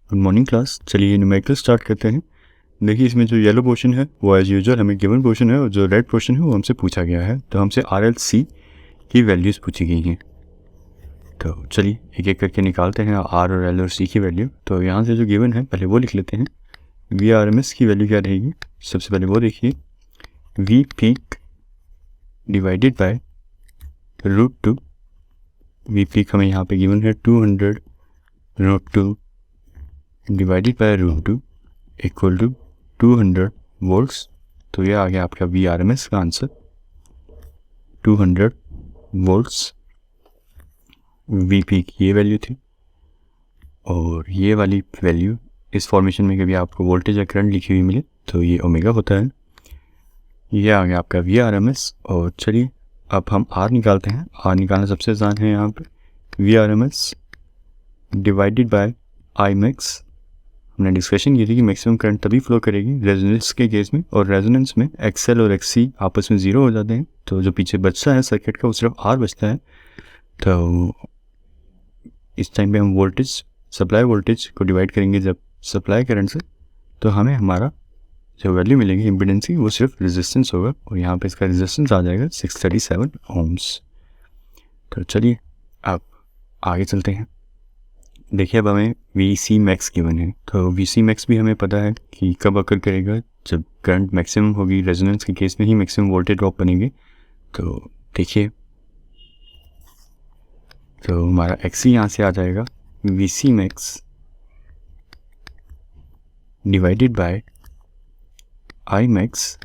Good morning class. चलिए numerical start करते हैं। देखिए इसमें जो येलो पोर्शन है वो एज यूजुअल हमें गिवन पोर्शन है और जो रेड पोर्शन है वो हमसे पूछा गया है। तो हमसे RLC की वैल्यूज़ पूछी गई हैं। तो चलिए एक एक करके निकालते हैं R और L और C की वैल्यू। तो यहाँ से जो गिवन है पहले वो लिख लेते हैं। VRMS की वैल्यू क्या रहेगी, सबसे पहले वो देखिए, V peak divided by √2। V peak हमें यहाँ पे गिवन है 200 √2 divided by √2 equal to 200 volts. तो ये आ गया आपका VRMS का आंसर 200 वोल्ट्स। VP की ये वैल्यू थी और ये वाली वैल्यू इस फॉर्मेशन में कभी आपको वोल्टेज या करंट लिखी हुई मिले तो ये ओमेगा होता है। ये आ गया आपका VRMS। और चलिए अब हम R निकालते हैं। R निकालना सबसे आसान है। यहाँ पे VRMS डिवाइडेड बाय Imax। हमने डिस्कशन की थी कि मैक्सिमम करंट तभी फ्लो करेगी रेजोनेंस के केस में, और रेजोनेंस में XL और XC आपस में ज़ीरो हो जाते हैं। तो जो पीछे बचता है सर्किट का वो सिर्फ R बचता है। तो इस टाइम पे हम वोल्टेज, सप्लाई वोल्टेज को डिवाइड करेंगे जब सप्लाई करंट से, तो हमें हमारा जो वैल्यू मिलेगी इम्पीडेंस की वो सिर्फ रेजिस्टेंस होगा, और यहाँ पे इसका रेजिस्टेंस आ जाएगा 637 ओम्स। तो चलिए अब आगे चलते हैं। देखिए अब हमें VC मैक्स गिवन है। तो VC मैक्स भी हमें पता है कि कब अकर करेगा, जब करंट मैक्सिमम होगी। रेजोनेंस के केस में ही मैक्सिमम वोल्टेज ड्रॉप बनेंगे। तो देखिए, तो हमारा XC यहाँ से आ जाएगा VC max divided by Imax,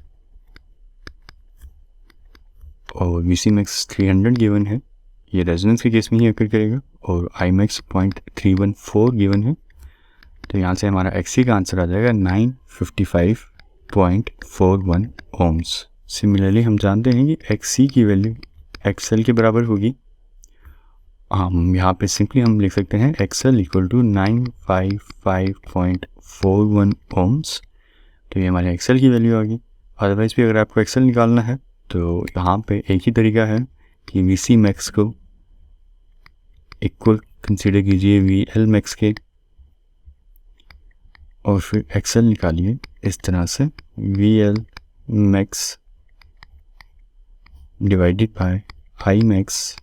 और VC मैक्स 300 गिवन है, ये रेजोनेंस के केस में ही अकर करेगा, और Imax 0.314 गिवन है। तो यहाँ से हमारा XC का आंसर आ जाएगा 955.41 ओम्स। सिमिलरली हम जानते हैं कि XC की वैल्यू XL के बराबर होगी। हम यहाँ पे सिंपली हम लिख सकते हैं XL इक्वल टू 955.41 ओम्स। तो ये हमारे XL की वैल्यू आ गई। अदरवाइज़ भी अगर आपको XL निकालना है तो यहाँ पे एक ही तरीका है कि VC मैक्स को इक्वल कंसीडर कीजिए VL मैक्स के, और फिर XL निकालिए इस तरह से VL मैक्स डिवाइडेड बाय Imax।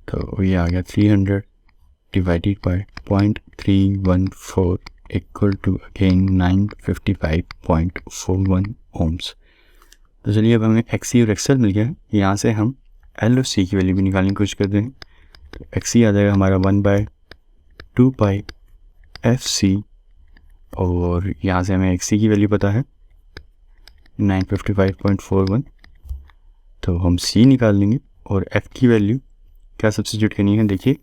तो ये आ गया 300 divided by 0.314 equal to again 955.41 ohms. तो चलिए अब हमें XC और XL मिल गया है। यहाँ से हम L और C की वैल्यू भी निकालने की कोशिश करते हैं। तो XC आ जाएगा हमारा 1/2 पाई FC, और यहाँ से हमें XC की वैल्यू पता है 955.41। तो हम C निकाल लेंगे और F की वैल्यू क्या सब्स्टिट्यूट करनी है। देखिए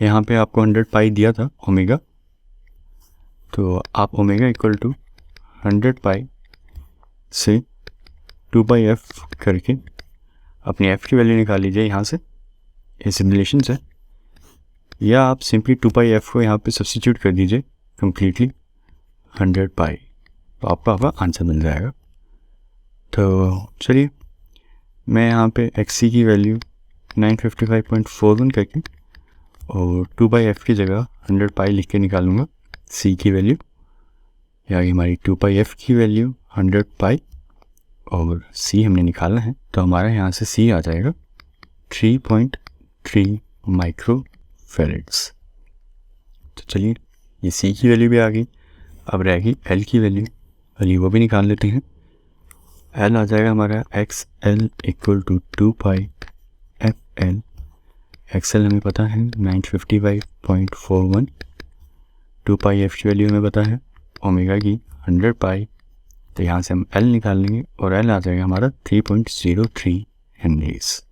यहाँ पे आपको 100 पाई दिया था ओमेगा, तो आप ओमेगा इक्वल टू 100 पाई से 2 पाई F करके अपनी F की वैल्यू निकाल लीजिए यहाँ से, इस रिलेशन से, या आप सिंपली 2 पाई F को यहाँ पे सब्स्टिट्यूट कर दीजिए कम्प्लीटली 100 पाई, तो आपका आंसर मिल जाएगा। तो चलिए मैं यहाँ पे XC की वैल्यू 955.41 करके और 2 बाई F की जगह 100 पाई लिख के निकालूंगा C की वैल्यू। या हमारी 2 पाई F की वैल्यू 100 पाई और C हमने निकालना है, तो हमारा यहाँ से C आ जाएगा 3.3 माइक्रो फैरेड्स। तो चलिए ये C की वैल्यू भी आ गई। अब रहेगी L की वैल्यू, चलिए वो भी निकाल लेते हैं। L आ जाएगा हमारा XL equal to 2 pi FL। XL हमें पता है 955.41, 2 पाई F की वैल्यू हमें पता है ओमेगा की 100 पाई। तो यहाँ से हम L निकाल लेंगे और L आ जाएगा हमारा 3.03 हेनरीज।